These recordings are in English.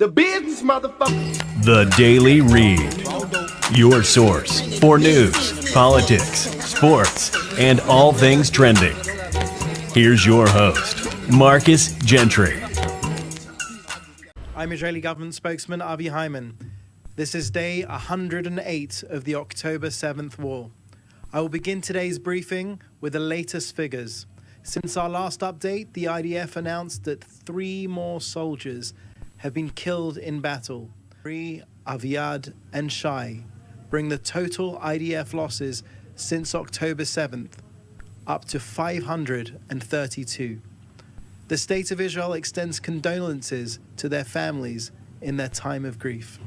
The business, motherfucker. The Daily Read. Your source for news, politics, sports, and all things trending. Here's your host, Marcus Gentry. I'm Israeli government spokesman Avi Hyman. This is day 108 of the October 7th war. I will begin today's briefing with the latest figures. Since our last update, the IDF announced that 3 more soldiers have been killed in battle. Aviad and Shai bring the total IDF losses since October 7th up to 532. The State of Israel extends condolences to their families in their time of grief.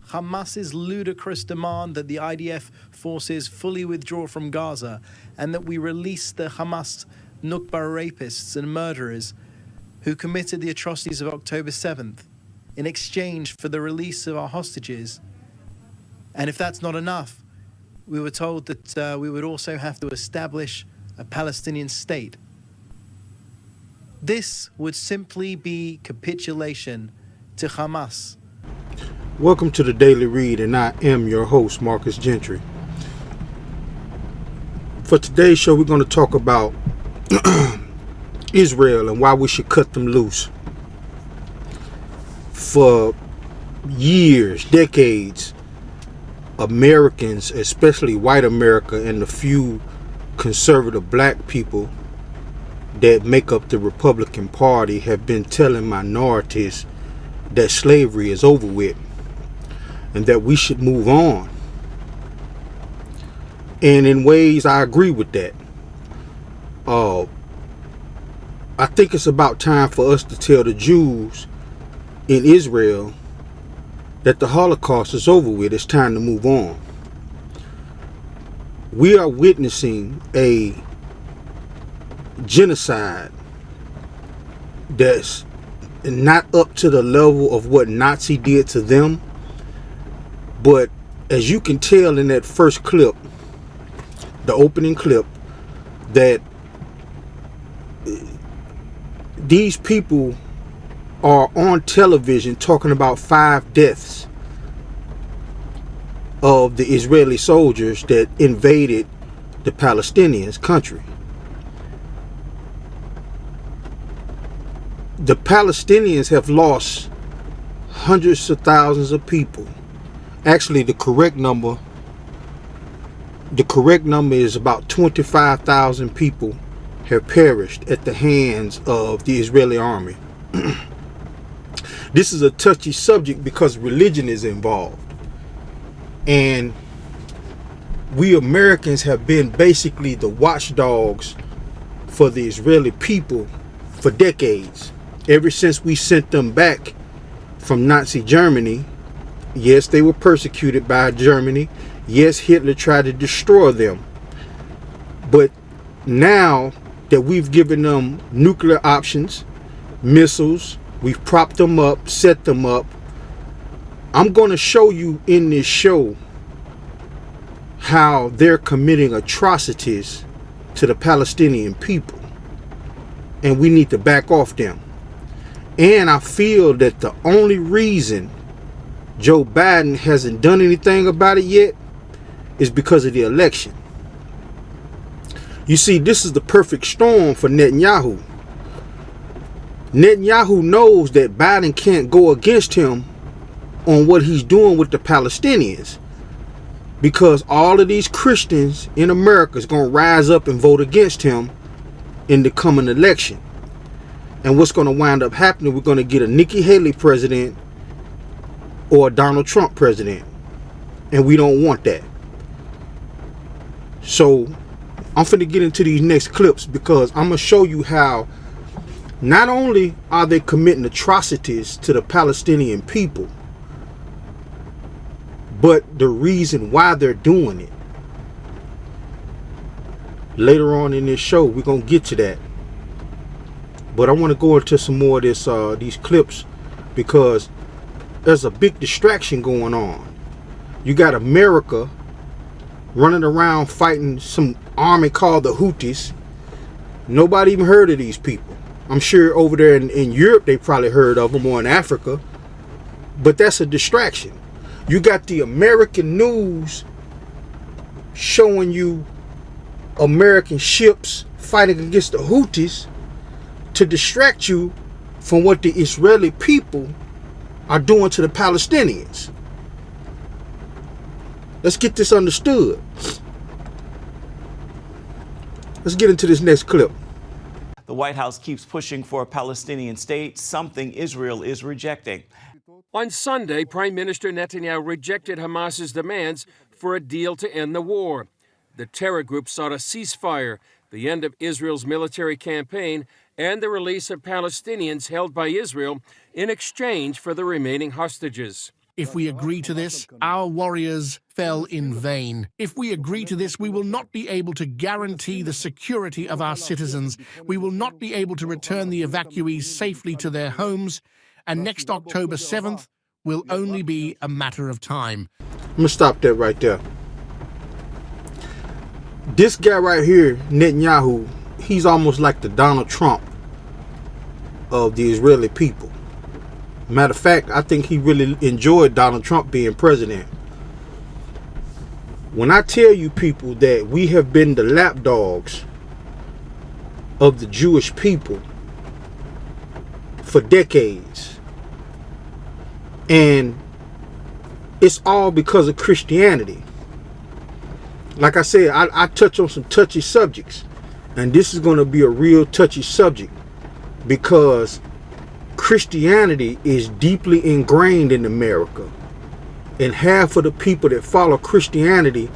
Hamas's ludicrous demand that the IDF forces fully withdraw from Gaza and that we release the Hamas Nukba rapists and murderers who committed the atrocities of October 7th in exchange for the release of our hostages. And if that's not enough, we were told that we would also have to establish a Palestinian state. This would simply be capitulation to Hamas. Welcome to the Daily Read, and I am your host, Marcus Gentry. For today's show, we're going to talk about Israel and why we should cut them loose. For years, decades, Americans, especially white America and the few conservative black people that make up the Republican Party, have been telling minorities that slavery is over with and that we should move on. And in ways, I agree with that. I think it's about time for us to tell the Jews in Israel that the Holocaust is over with. It's time to move on. We are witnessing a genocide that's not up to the level of what Nazi did to them. But as you can tell in that first clip, the opening clip, that these people are on television talking about 5 deaths of the Israeli soldiers that invaded the Palestinians' country. The Palestinians have lost hundreds of thousands of people. Actually, the correct number is about 25,000 people have perished at the hands of the Israeli army. This is a touchy subject because religion is involved. And we Americans have been basically the watchdogs for the Israeli people for decades. Ever since we sent them back from Nazi Germany. Yes, they were persecuted by Germany. Yes, Hitler tried to destroy them. But now that we've given them nuclear options, missiles, we've propped them up, set them up, I'm going to show you in this show how they're committing atrocities to the Palestinian people. And we need to back off them. And I feel that the only reason Joe Biden hasn't done anything about it yet is because of the election. You see, this is the perfect storm for Netanyahu. Netanyahu knows that Biden can't go against him on what he's doing with the Palestinians, because all of these Christians in America is going to rise up and vote against him in the coming election. And what's going to wind up happening, we're going to get a Nikki Haley president or a Donald Trump president. And we don't want that. So I'm finna get into these next clips because I'm going to show you how not only are they committing atrocities to the Palestinian people, but the reason why they're doing it. Later on in this show, we're going to get to that. But I want to go into some more of this, these clips, because there's a big distraction going on. You got America running around fighting some army called the Houthis. Nobody even heard of these people. I'm sure over there in Europe they probably heard of them, or in Africa. But that's a distraction. You got the American news showing you American ships fighting against the Houthis to distract you from what the Israeli people are doing to the Palestinians. Let's get this understood. Let's get into this next clip. The White House keeps pushing for a Palestinian state, something Israel is rejecting. On Sunday, Prime Minister Netanyahu rejected Hamas's demands for a deal to end the war. The terror group sought a ceasefire, the end of Israel's military campaign, and the release of Palestinians held by Israel in exchange for the remaining hostages. If we agree to this, our warriors fell in vain. If we agree to this, we will not be able to guarantee the security of our citizens. We will not be able to return the evacuees safely to their homes. And next October 7th will only be a matter of time. I'm going to stop that right there. This guy right here, Netanyahu, he's almost like the Donald Trump of the Israeli people. Matter of fact, I think he really enjoyed Donald Trump being president. When I tell you people that we have been the lapdogs of the Jewish people for decades, and it's all because of Christianity. Like I said, I touch on some touchy subjects, and this is going to be a real touchy subject because Christianity is deeply ingrained in America, and half of the people that follow Christianity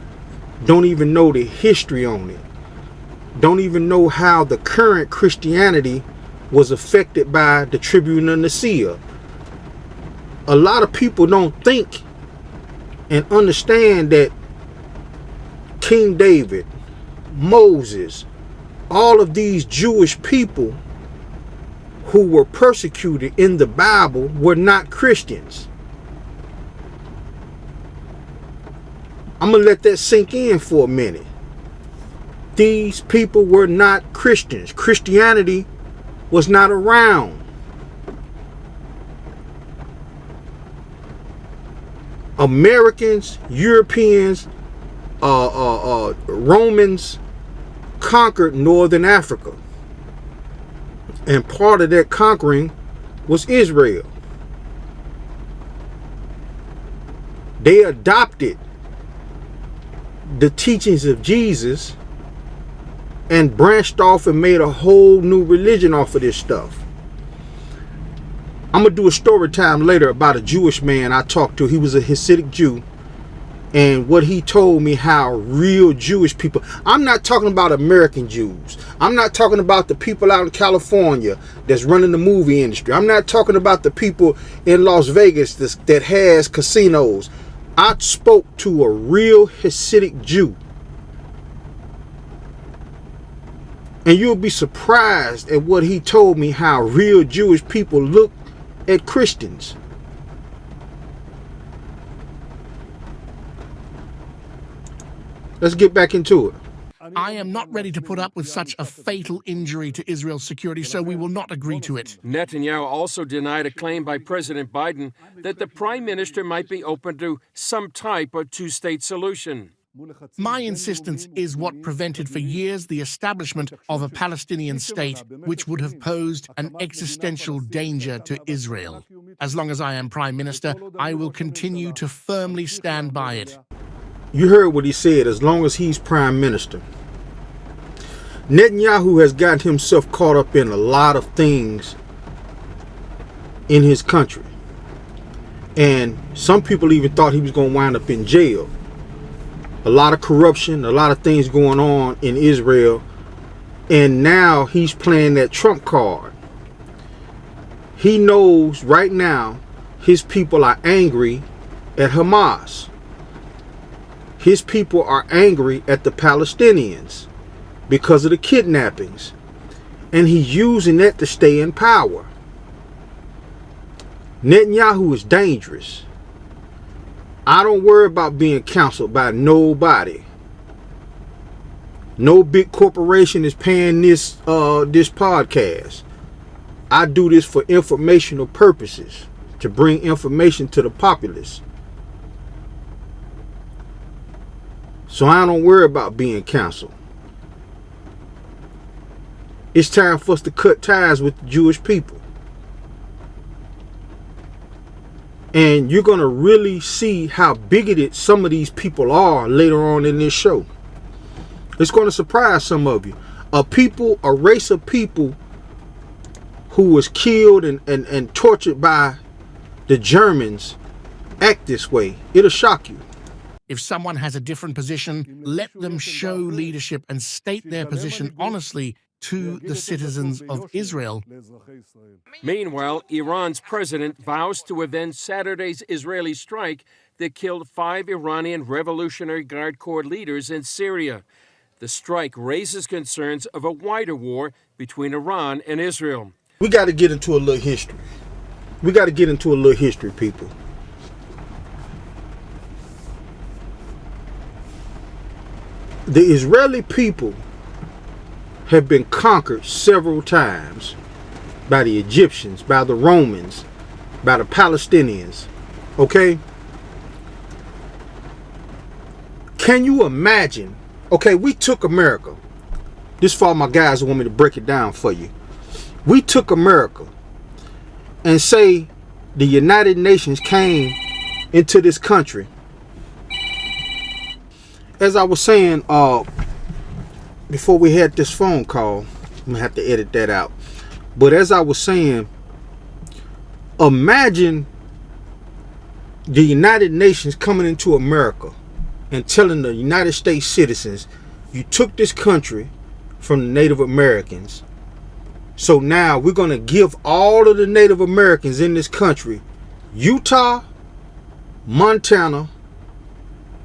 don't even know the history on it, don't even know how the current Christianity was affected by the Tribune of Nicaea. A lot of people don't think and understand that King David, Moses, all of these Jewish people who were persecuted in the Bible were not Christians. I'm going to let that sink in for a minute. These people were not Christians. Christianity was not around. Americans, Europeans, Romans conquered Northern Africa. And part of that conquering was Israel. They adopted the teachings of Jesus and branched off and made a whole new religion off of this stuff. I'm going to do a story time later about a Jewish man I talked to. He was a Hasidic Jew. And what he told me, how real Jewish people, I'm not talking about American Jews. I'm not talking about the people out in California that's running the movie industry. I'm not talking about the people in Las Vegas that has casinos. I spoke to a real Hasidic Jew. And you'll be surprised at what he told me, how real Jewish people look at Christians. Let's get back into it. I am not ready to put up with such a fatal injury to Israel's security, so we will not agree to it. Netanyahu also denied a claim by President Biden that the prime minister might be open to some type of two-state solution. My insistence is what prevented for years the establishment of a Palestinian state, which would have posed an existential danger to Israel. As long as I am prime minister, I will continue to firmly stand by it. You heard what he said, as long as he's prime minister. Netanyahu has gotten himself caught up in a lot of things in his country. And some people even thought he was going to wind up in jail. A lot of corruption, a lot of things going on in Israel. And now he's playing that Trump card. He knows right now his people are angry at Hamas. His people are angry at the Palestinians because of the kidnappings. And he's using that to stay in power. Netanyahu is dangerous. I don't worry about being counseled by nobody. No big corporation is paying this podcast. I do this for informational purposes, to bring information to the populace. So I don't worry about being canceled. It's time for us to cut ties with the Jewish people. And you're going to really see how bigoted some of these people are later on in this show. It's going to surprise some of you. A race of people who was killed and tortured by the Germans act this way. It'll shock you. If someone has a different position, let them show leadership and state their position honestly to the citizens of Israel. Meanwhile, Iran's president vows to avenge Saturday's Israeli strike that killed 5 Iranian Revolutionary Guard Corps leaders in Syria. The strike raises concerns of a wider war between Iran and Israel. We got to get into a little history. We got to get into a little history, people. The Israeli people have been conquered several times by the Egyptians, by the Romans, by the Palestinians. Okay? Can you imagine? Okay, we took America. This is for all my guys who want me to break it down for you. We took America and say the United Nations came into this country. As I was saying, before we had this phone call, I'm gonna have to edit that out. But as I was saying, imagine the United Nations coming into America and telling the United States citizens, you took this country from the Native Americans. So now we're gonna give all of the Native Americans in this country, Utah, Montana,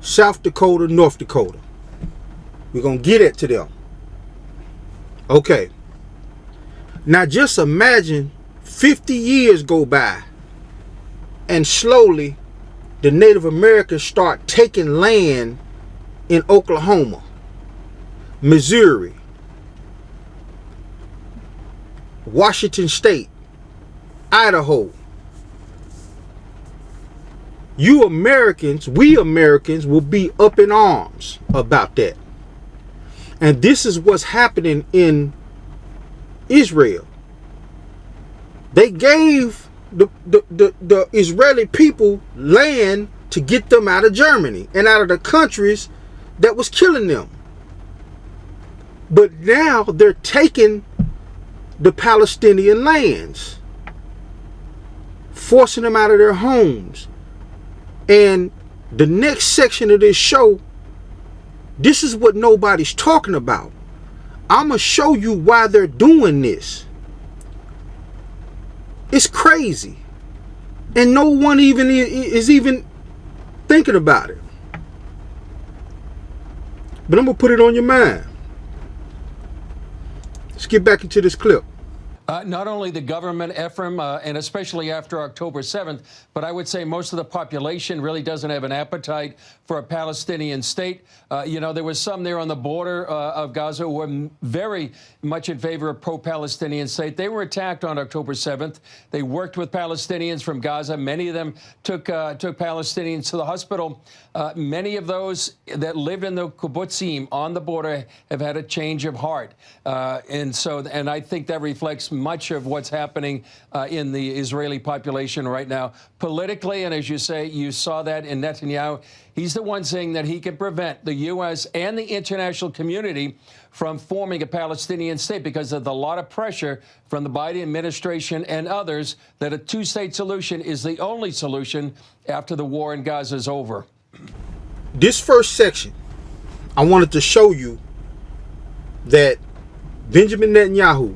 South Dakota, North Dakota. We're gonna get it to them. Okay. Now just imagine 50 years go by and slowly the Native Americans start taking land in Oklahoma, Missouri, Washington State, Idaho. You Americans, we Americans will be up in arms about that. And this is what's happening in Israel. They gave the Israeli people land to get them out of Germany and out of the countries that was killing them. But now they're taking the Palestinian lands, forcing them out of their homes. And the next section of this show, this is what nobody's talking about. I'm going to show you why they're doing this. It's crazy. And no one even is even thinking about it. But I'm going to put it on your mind. Let's get back into this clip. Not only the government, Ephraim, and especially after October 7th, but I would say most of the population really doesn't have an appetite for a Palestinian state. There was some there on the border of Gaza who were very much in favor of pro-Palestinian state. They were attacked on October 7th. They worked with Palestinians from Gaza. Many of them took Palestinians to the hospital. Many of those that lived in the kibbutzim on the border have had a change of heart. And I think that reflects much of what's happening in the Israeli population right now politically. And as you say, you saw that in Netanyahu. He's the one saying that he can prevent the U.S. and the international community from forming a Palestinian state because of the lot of pressure from the Biden administration and others that a two-state solution is the only solution after the war in Gaza is over. This first section, I wanted to show you that Benjamin Netanyahu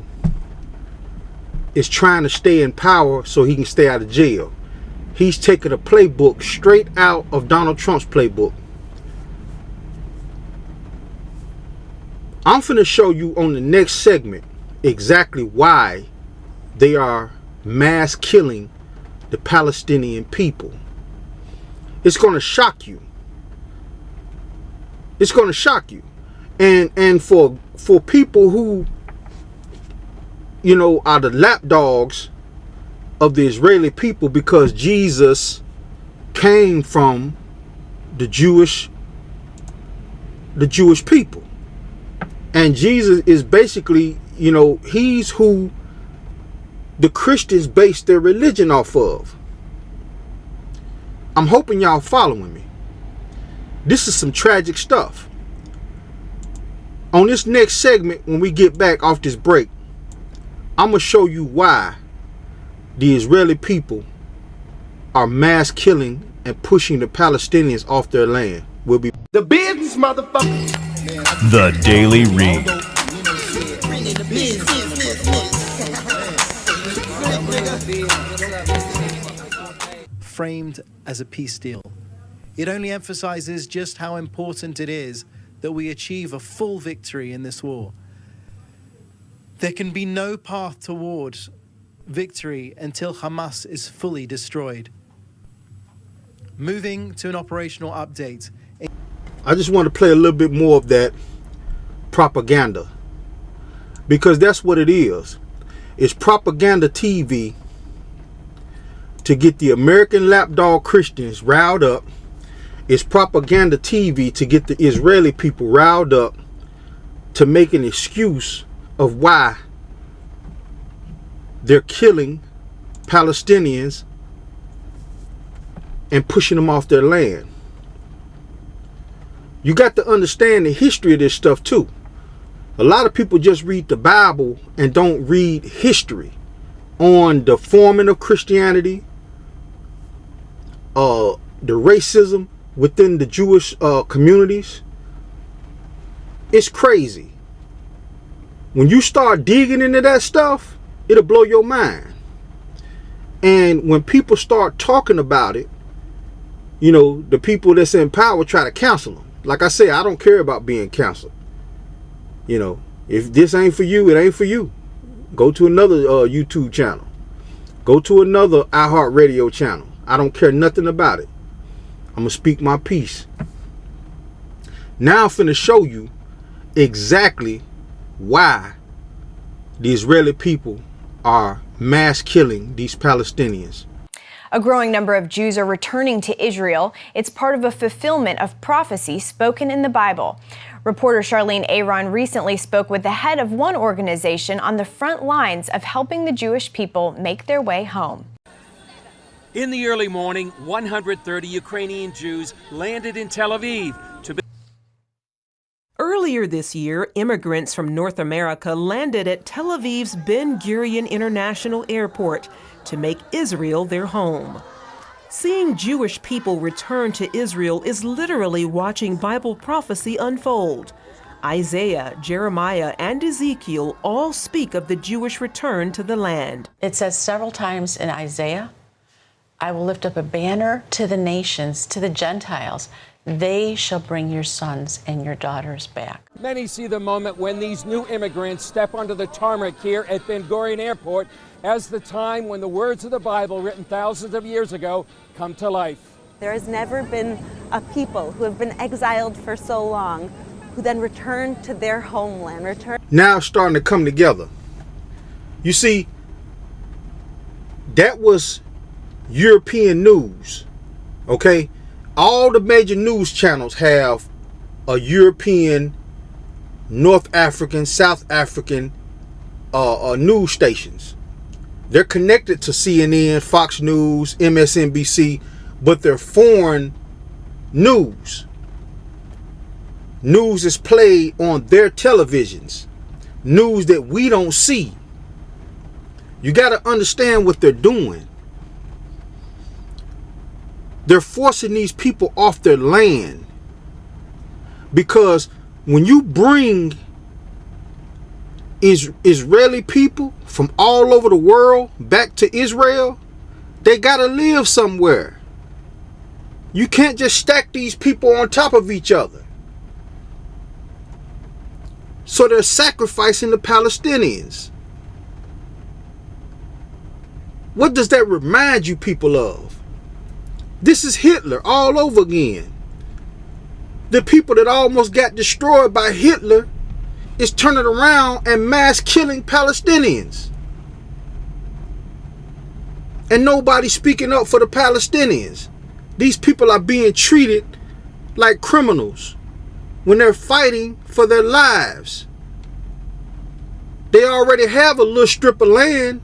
is trying to stay in power so he can stay out of jail. He's taking a playbook straight out of Donald Trump's playbook. I'm finna show you on the next segment exactly why they are mass killing the Palestinian people. It's gonna shock you. It's gonna shock you. And for people who you know, are the lapdogs of the Israeli people, because Jesus came from the Jewish people. And Jesus is basically, you know, he's who the Christians base their religion off of. I'm hoping y'all following me. This is some tragic stuff. On this next segment, when we get back off this break, I'm going to show you why the Israeli people are mass killing and pushing the Palestinians off their land. We'll be The business, motherfucker. The Daily Read. Framed as a peace deal. It only emphasizes just how important it is that we achieve a full victory in this war. There can be no path toward victory until Hamas is fully destroyed. Moving to an operational update. I just want to play a little bit more of that propaganda, because that's what it is. It's propaganda TV to get the American lapdog Christians riled up. It's propaganda TV to get the Israeli people riled up, to make an excuse of why they're killing Palestinians and pushing them off their land. You got to understand the history of this stuff too. A lot of people just read the Bible and don't read history on the forming of Christianity, the racism within the Jewish communities. It's crazy. When you start digging into that stuff, it'll blow your mind. And when people start talking about it, you know, the people that's in power try to cancel them. Like I say, I don't care about being canceled. You know, if this ain't for you, it ain't for you. Go to another YouTube channel. Go to another iHeartRadio channel. I don't care nothing about it. I'm going to speak my piece. Now I'm finna show you exactly why the Israeli people are mass killing these Palestinians. A growing number of Jews are returning to Israel. It's part of a fulfillment of prophecy spoken in the Bible. Reporter Charlene Aaron recently spoke with the head of one organization on the front lines of helping the Jewish people make their way home. In the early morning, 130 Ukrainian Jews landed in Tel Aviv to be. Earlier this year, immigrants from North America landed at Tel Aviv's Ben Gurion International Airport to make Israel their home. Seeing Jewish people return to Israel is literally watching Bible prophecy unfold. Isaiah, Jeremiah, and Ezekiel all speak of the Jewish return to the land. It says several times in Isaiah, I will lift up a banner to the nations, to the Gentiles. They shall bring your sons and your daughters back. Many see the moment when these new immigrants step onto the tarmac here at Ben Gurion Airport as the time when the words of the Bible written thousands of years ago come to life. There has never been a people who have been exiled for so long who then return to their homeland. Now it's starting to come together. You see, that was European news, okay? All the major news channels have a European, North African, South African news stations. They're connected to CNN, Fox News, MSNBC, but they're foreign news. News is played on their televisions. News that we don't see. You got to understand what they're doing. They're forcing these people off their land, because when you bring Israeli people from all over the world back to Israel, they gotta live somewhere. You can't just stack these people on top of each other. So they're sacrificing the Palestinians. What does that remind you people of? This is Hitler all over again. The people that almost got destroyed by Hitler is turning around and mass killing Palestinians. And nobody's speaking up for the Palestinians. These people are being treated like criminals when they're fighting for their lives. They already have a little strip of land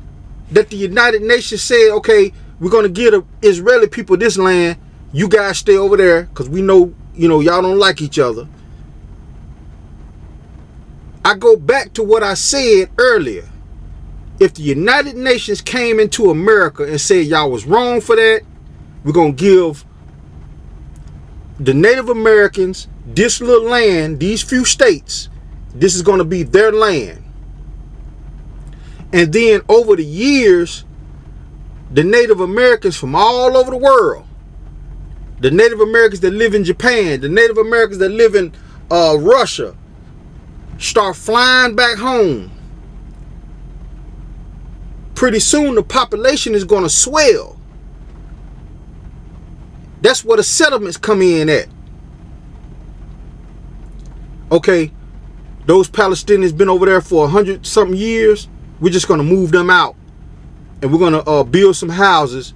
that the United Nations said, okay, we're going to give the Israeli people this land. You guys stay over there because we know, y'all don't like each other. I go back to what I said earlier. If the United Nations came into America and said y'all was wrong for that, we're going to give the Native Americans this little land, these few states, this is going to be their land. And then over the years, the Native Americans from all over the world, the Native Americans that live in Japan, the Native Americans that live in Russia, start flying back home. Pretty soon the population is going to swell. That's where the settlements come in at. Okay, those Palestinians been over there for 100-something years. We're just going to move them out. And we're going to build some houses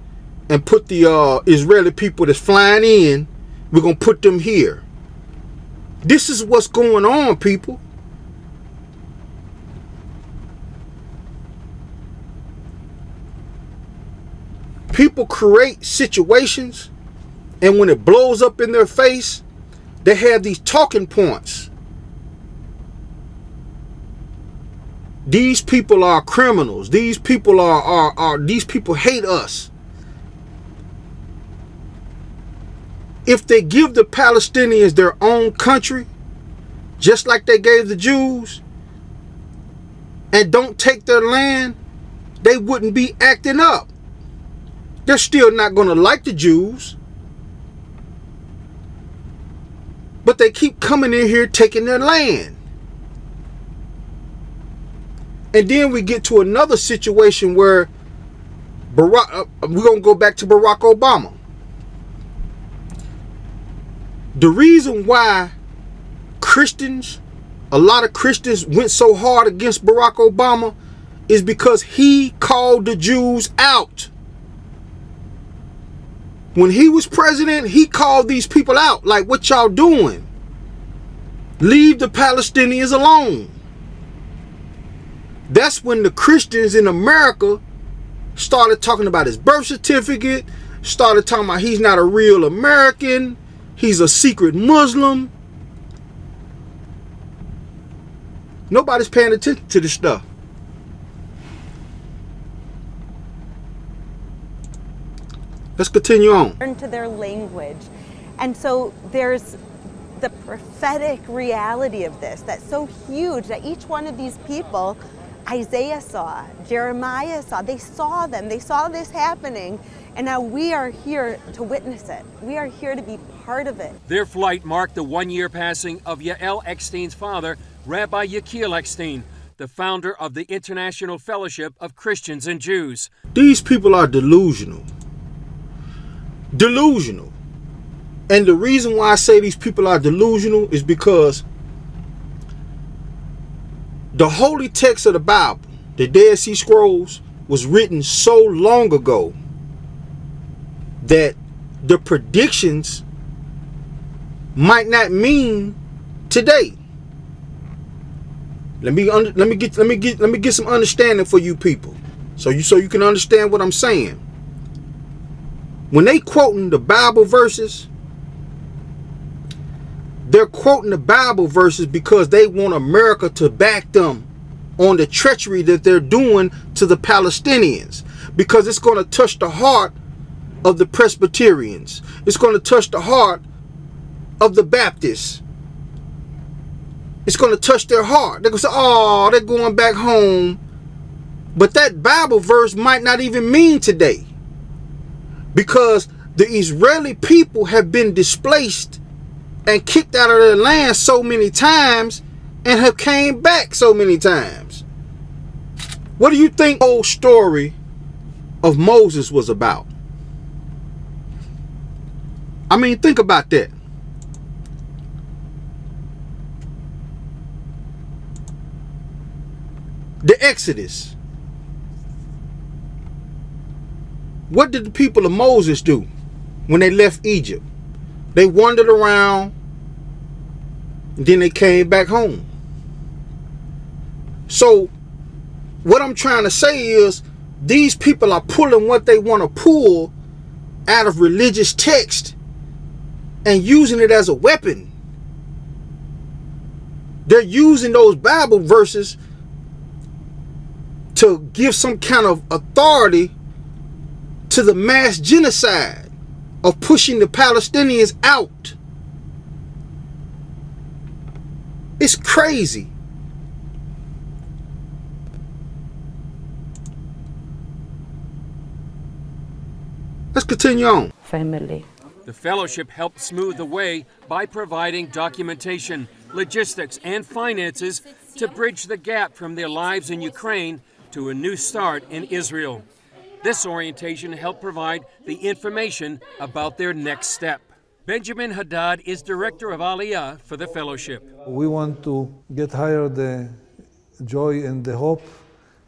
and put the Israeli people that's flying in, we're going to put them here. This is what's going on, people. People create situations, and when it blows up in their face, they have these talking points. These people are criminals. These people these people hate us. If they give the Palestinians their own country, just like they gave the Jews, and don't take their land, they wouldn't be acting up. They're still not going to like the Jews. But they keep coming in here taking their land. And then we get to another situation where we're going to go back to Barack Obama. The reason why a lot of Christians went so hard against Barack Obama is because he called the Jews out. When he was president, he called these people out. Like, what y'all doing? Leave the Palestinians alone. That's when the Christians in America started talking about his birth certificate, started talking about he's not a real American, he's a secret Muslim. Nobody's paying attention to this stuff. Let's continue on. Turn to their language. And so there's the prophetic reality of this that's so huge that each one of these people, Isaiah saw, Jeremiah saw, they saw this happening, and now we are here to witness it. We are here to be part of it. Their flight marked the one-year passing of Yael Eckstein's father, Rabbi Yechiel Eckstein, the founder of the International Fellowship of Christians and Jews. These people are delusional. Delusional. And the reason why I say these people are delusional is because the holy text of the Bible, the Dead Sea Scrolls, was written so long ago that the predictions might not mean today. Let me get some understanding for you people, so you can understand what I'm saying. When they quoting the Bible verses, they're quoting the Bible verses because they want America to back them on the treachery that they're doing to the Palestinians, because it's going to touch the heart of the Presbyterians. It's going to touch the heart of the Baptists. It's going to touch their heart. They're going to say, oh, they're going back home. But that Bible verse might not even mean today, because the Israeli people have been displaced and kicked out of their land so many times and have came back so many times. What do you think the whole story of Moses was about? I mean, think about that. The Exodus. What did the people of Moses do when they left Egypt? They wandered around, and then they came back home. So what I'm trying to say is, these people are pulling what they want to pull out of religious text and using it as a weapon. They're using those Bible verses to give some kind of authority to the mass genocide of pushing the Palestinians out. It's crazy. Let's continue on. Family. The fellowship helped smooth the way by providing documentation, logistics, and finances to bridge the gap from their lives in Ukraine to a new start in Israel. This orientation helped provide the information about their next step. Benjamin Haddad is director of Aliyah for the fellowship. We want to get higher the joy and the hope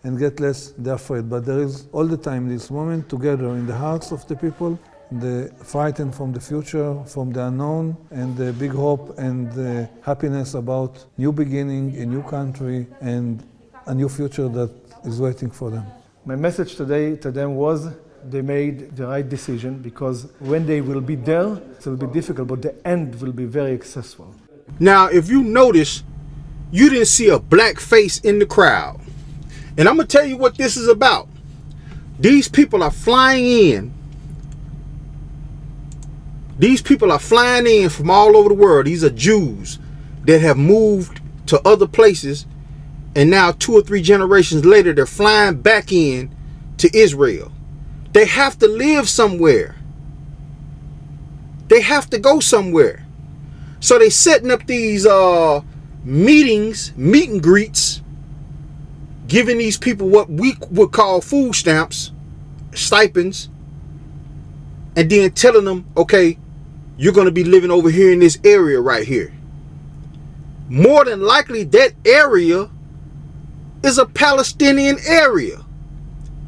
and get less the afraid. But there is all the time this moment together in the hearts of the people, the frightened from the future, from the unknown, and the big hope and the happiness about new beginning, a new country, and a new future that is waiting for them. My message today to them was they made the right decision, because when they will be there, it will be difficult, but the end will be very successful. Now, if you notice, you didn't see a black face in the crowd. And I'm going to tell you what this is about. These people are flying in. These people are flying in from all over the world. These are Jews that have moved to other places. And now 2 or 3 generations later, they're flying back in to Israel. They have to live somewhere. They have to go somewhere. So they're setting up these meetings, meet and greets, giving these people what we would call food stamps, stipends, and then telling them, okay, you're going to be living over here in this area right here. More than likely, that area is a Palestinian area.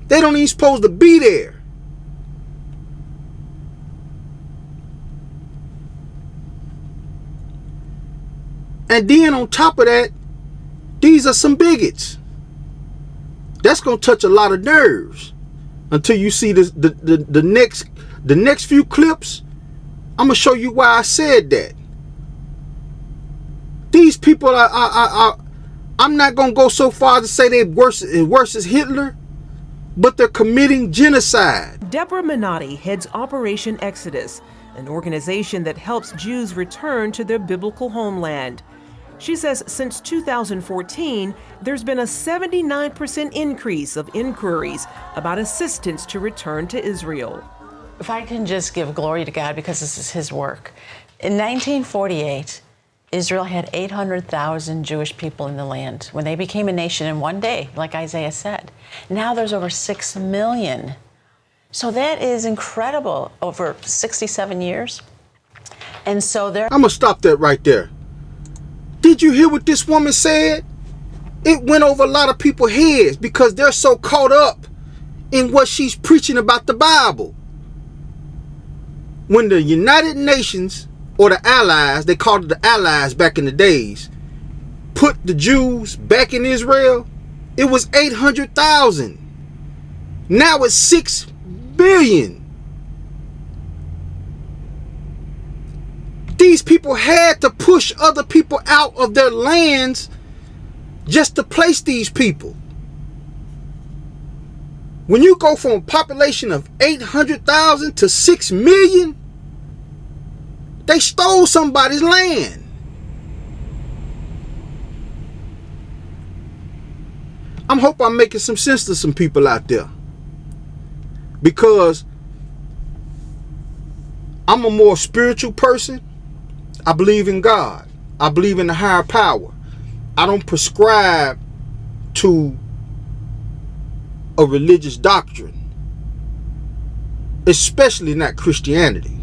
They don't even supposed to be there. And then on top of that, these are some bigots. That's going to touch a lot of nerves until you see this, the next few clips. I'm going to show you why I said that. These people are I'm not going to go so far to say they're worse as Hitler, but they're committing genocide. Deborah Menotti heads Operation Exodus, an organization that helps Jews return to their biblical homeland. She says since 2014, there's been a 79% increase of inquiries about assistance to return to Israel. If I can just give glory to God, because this is His work. In 1948, Israel had 800,000 Jewish people in the land when they became a nation in one day, like Isaiah said. Now there's over 6 million. So that is incredible, over 67 years. And so there... I'm going to stop that right there. Did you hear what this woman said? It went over a lot of people's heads because they're so caught up in what she's preaching about the Bible. When the United Nations, or the Allies, they called it the Allies back in the days, put the Jews back in Israel, it was 800,000. Now it's 6 billion. These people had to push other people out of their lands just to place these people. When you go from a population of 800,000 to 6 million, they stole somebody's land. I hope I'm making some sense to some people out there, because I'm a more spiritual person. I believe in God. I believe in the higher power. I don't prescribe to a religious doctrine, especially not Christianity,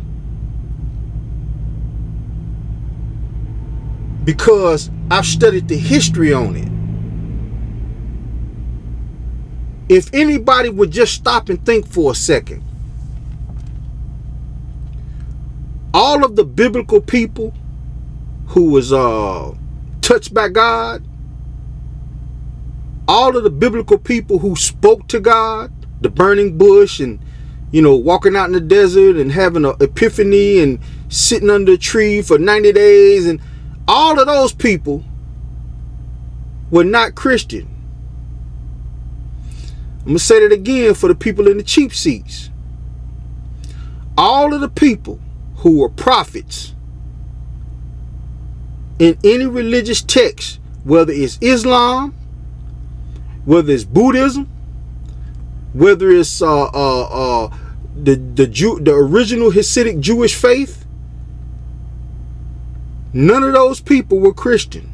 because I've studied the history on it. If anybody would just stop and think for a second, all of the biblical people who was touched by God, all of the biblical people who spoke to God, the burning bush, and walking out in the desert and having an epiphany and sitting under a tree for 90 days, and all of those people were not Christian. I'm going to say that again for the people in the cheap seats. All of the people who were prophets in any religious text, whether it's Islam, whether it's Buddhism, whether it's the original Hasidic Jewish faith, none of those people were Christian.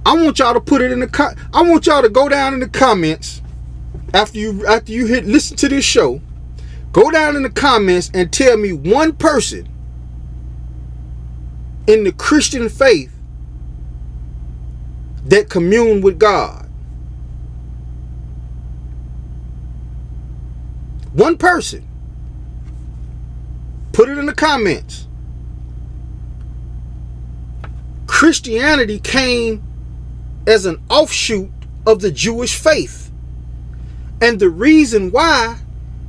I want y'all to put it in the I want y'all to go down in the comments after you listen to this show. Go down in the comments and tell me one person in the Christian faith that communed with God. One person. Put it in the comments. Christianity came as an offshoot of the Jewish faith. And the reason why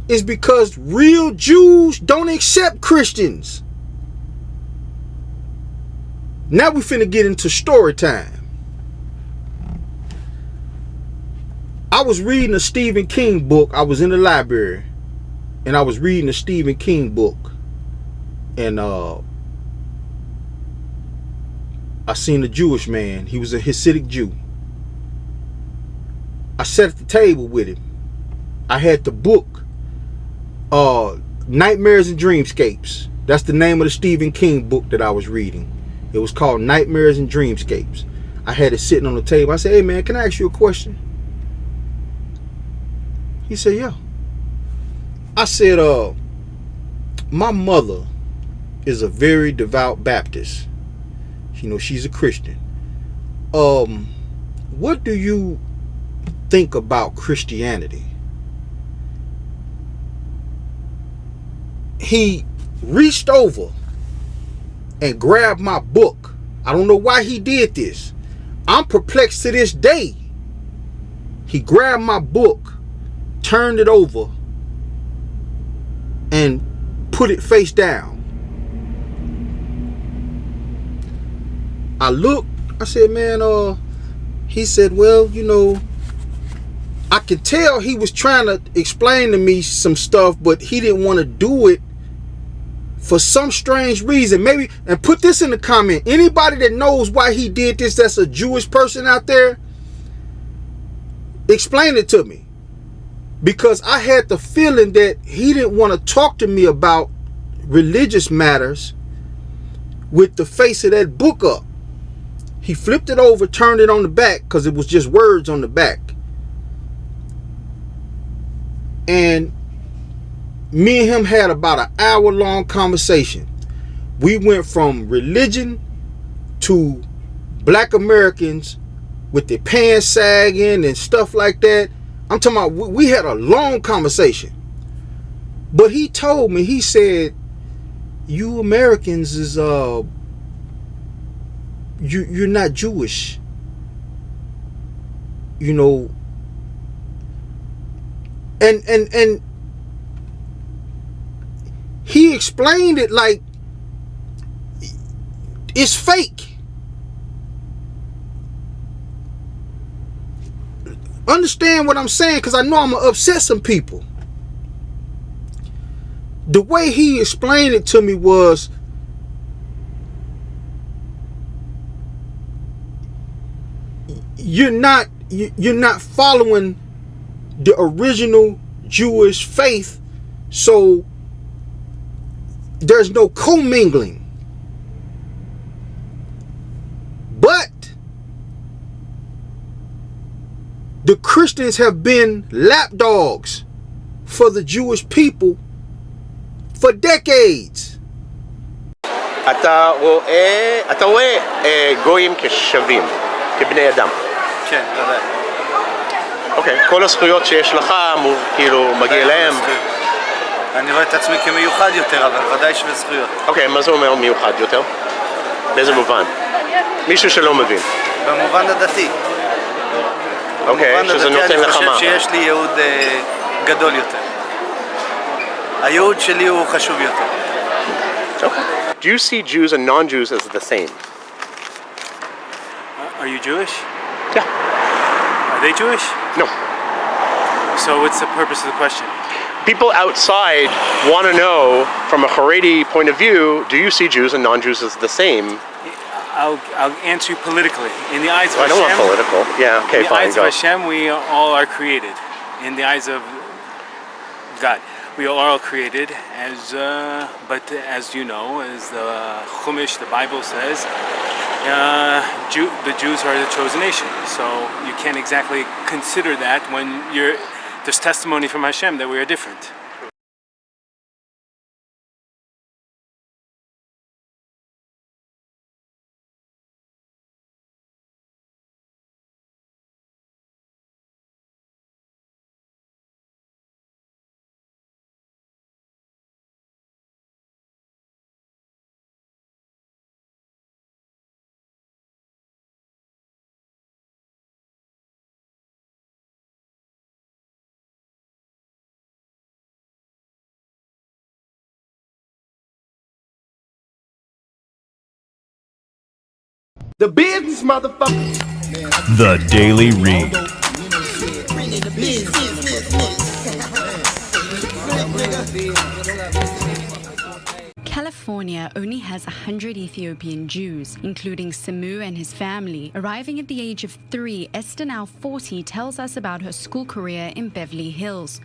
is because real Jews don't accept Christians. Now we finna get into story time. I was reading a Stephen King book. I was in the library and I was reading a Stephen King book, and I seen a Jewish man. He was a Hasidic Jew. I sat at the table with him. I had the book, Nightmares and Dreamscapes. That's the name of the Stephen King book that I was reading. It was called Nightmares and Dreamscapes. I had it sitting on the table. I said, "Hey man, can I ask you a question?" He said, "Yeah." I said, my mother is a very devout Baptist. She's a Christian. What do you think about Christianity? He reached over and grabbed my book. I don't know why he did this. I'm perplexed to this day. He grabbed my book, turned it over, and put it face down. I looked, I said, man, he said, well, I could tell he was trying to explain to me some stuff, but he didn't want to do it for some strange reason. Maybe, and put this in the comment, anybody that knows why he did this, that's a Jewish person out there, explain it to me. Because I had the feeling that he didn't want to talk to me about religious matters with the face of that book up. He flipped it over, turned it on the back, because it was just words on the back. And me and him had about an hour-long conversation. We went from religion to black Americans with their pants sagging and stuff like that. I'm talking about, we had a long conversation. But he told me, he said, you Americans is, you're not Jewish. And he explained it like it's fake. Understand what I'm saying, because I know I'm gonna upset some people. The way he explained it to me was, you're not following the original Jewish faith, so there's no commingling. But the Christians have been lapdogs for the Jewish people for decades. אתה רואה גויים כשווים, כבני אדם. כן, בוודאי. אוקיי, כל הזכויות שיש לך, כאילו, מגיע להם. אני רואה את עצמי כמיוחד יותר, אבל ודאי שווה זכויות. אוקיי, מה זה אומר מיוחד יותר? באיזה מובן? מישהו שלא מבין. במובן הדתי. אוקיי, שזה נותן לך מה? אני חושב שיש לי ייעוד גדול יותר. הייעוד שלי הוא חשוב יותר. Okay. Do you see Jews and non-Jews as the same? Are you Jewish? Yeah. Are they Jewish? No. So what's the purpose of the question? People outside want to know, from a Haredi point of view, do you see Jews and non-Jews as the same? I'll answer you politically. In the eyes of I Hashem, don't want political. Yeah, okay, in the fine, eyes go. of Hashem, we all are created. In the eyes of God, we are all created. But as you know, as the Chumash, the Bible says, the Jews are the chosen nation. So you can't exactly consider that when there's testimony from Hashem that we are different. The business, motherfucker. The Daily Read. California only has 100 Ethiopian Jews, including Samu and his family. Arriving at the age of 3, Esther, now 40, tells us about her school career in Beverly Hills.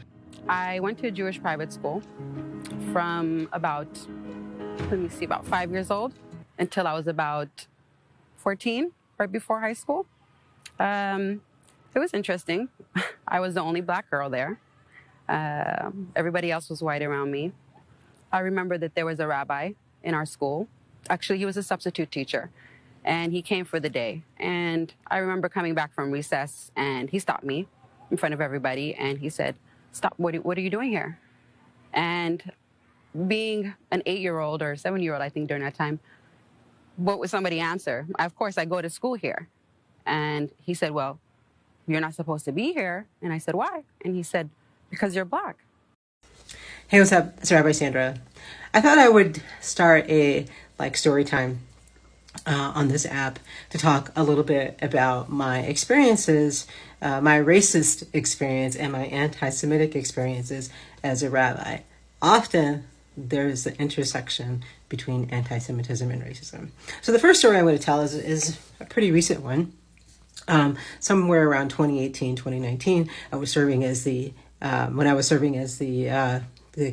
I went to a Jewish private school from about 5 years old until I was about 14, right before high school. It was interesting. I was the only black girl there. Everybody else was white around me. I remember that there was a rabbi in our school. Actually, he was a substitute teacher, and he came for the day. And I remember coming back from recess, and he stopped me in front of everybody, and he said, "Stop, what are you doing here?" And being an 8-year-old or 7-year-old, I think during that time, what would somebody answer? Of course, I go to school here. And he said, "Well, you're not supposed to be here." And I said, "Why?" And he said, "Because you're black." Hey, what's up? It's Rabbi Sandra. I thought I would start a story time on this app to talk a little bit about my experiences, my racist experience and my anti-Semitic experiences as a rabbi. Often there's the intersection between anti-Semitism and racism. So the first story I want to tell is a pretty recent one. Somewhere around 2018, 2019, I was serving as the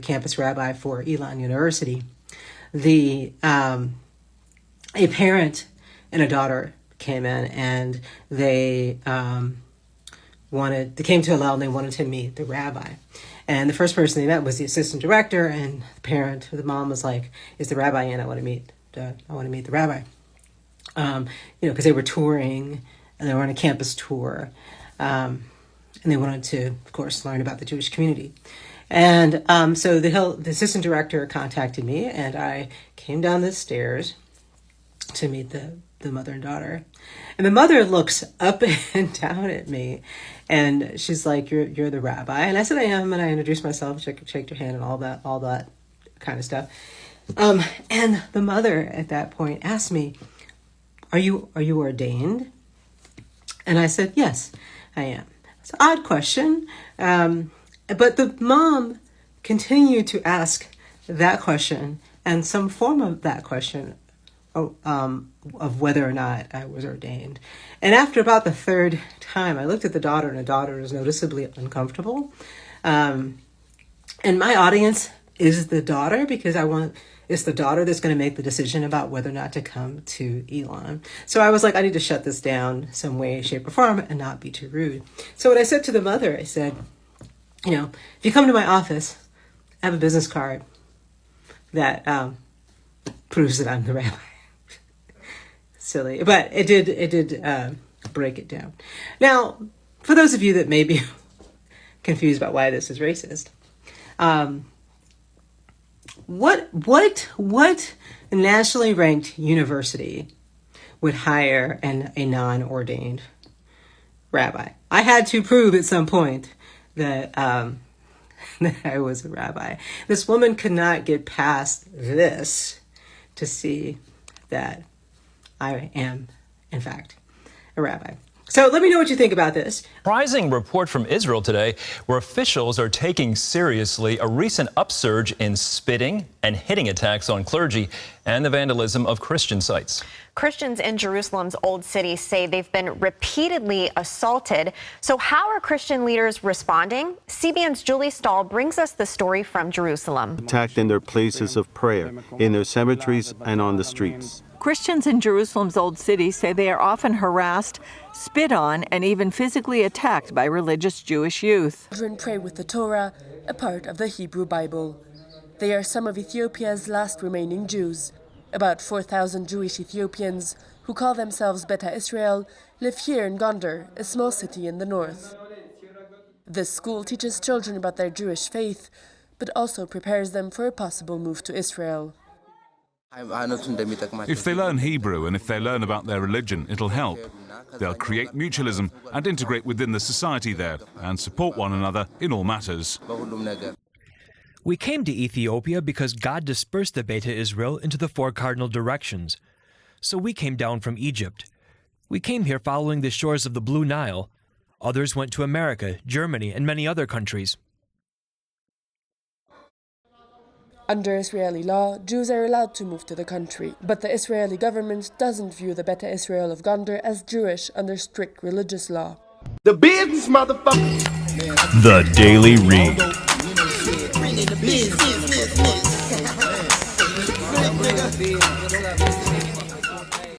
campus rabbi for Elon University. A parent and a daughter came in, and they came to Hillel and they wanted to meet the rabbi. And the first person they met was the assistant director, and the mom was like, "Is the rabbi in? I want to meet the rabbi." Because they were touring and they were on a campus tour, and they wanted to, of course, learn about the Jewish community. And so the assistant director contacted me, and I came down the stairs to meet the mother and daughter. And the mother looks up and down at me, and she's like, "You're the rabbi?" And I said, "I am," and I introduced myself, shake your hand, and all that kind of stuff. And the mother at that point asked me, "Are you ordained?" And I said, "Yes, I am." It's an odd question, but the mom continued to ask that question and some form of that question of whether or not I was ordained. And after about the third time, I looked at the daughter, and the daughter was noticeably uncomfortable. And my audience is the daughter, because it's the daughter that's going to make the decision about whether or not to come to Elon. So I was like, I need to shut this down some way, shape, or form and not be too rude. So what I said to the mother, I said, if you come to my office, I have a business card that proves that I'm the rabbi. Silly, but it did break it down. Now, for those of you that may be confused about why this is racist, What nationally ranked university would hire a non-ordained rabbi? I had to prove at some point that that I was a rabbi. This woman could not get past this to see that I am, in fact, a rabbi. So let me know what you think about this. Surprising report from Israel today, where officials are taking seriously a recent upsurge in spitting and hitting attacks on clergy and the vandalism of Christian sites. Christians in Jerusalem's Old City say they've been repeatedly assaulted. So how are Christian leaders responding? CBN's Julie Stahl brings us the story from Jerusalem. Attacked in their places of prayer, in their cemeteries, and on the streets. Christians in Jerusalem's Old City say they are often harassed, spit on, and even physically attacked by religious Jewish youth. Children pray with the Torah, a part of the Hebrew Bible. They are some of Ethiopia's last remaining Jews. About 4,000 Jewish Ethiopians, who call themselves Beta Israel, live here in Gondar, a small city in the north. This school teaches children about their Jewish faith, but also prepares them for a possible move to Israel. If they learn Hebrew and if they learn about their religion, it'll help. They'll create mutualism and integrate within the society there and support one another in all matters. We came to Ethiopia because God dispersed the Beta Israel into the 4 cardinal directions. So we came down from Egypt. We came here following the shores of the Blue Nile. Others went to America, Germany, and many other countries. Under Israeli law, Jews are allowed to move to the country, but the Israeli government doesn't view the Beta Israel of Gondar as Jewish under strict religious law. The business, motherfucker. The Daily Read.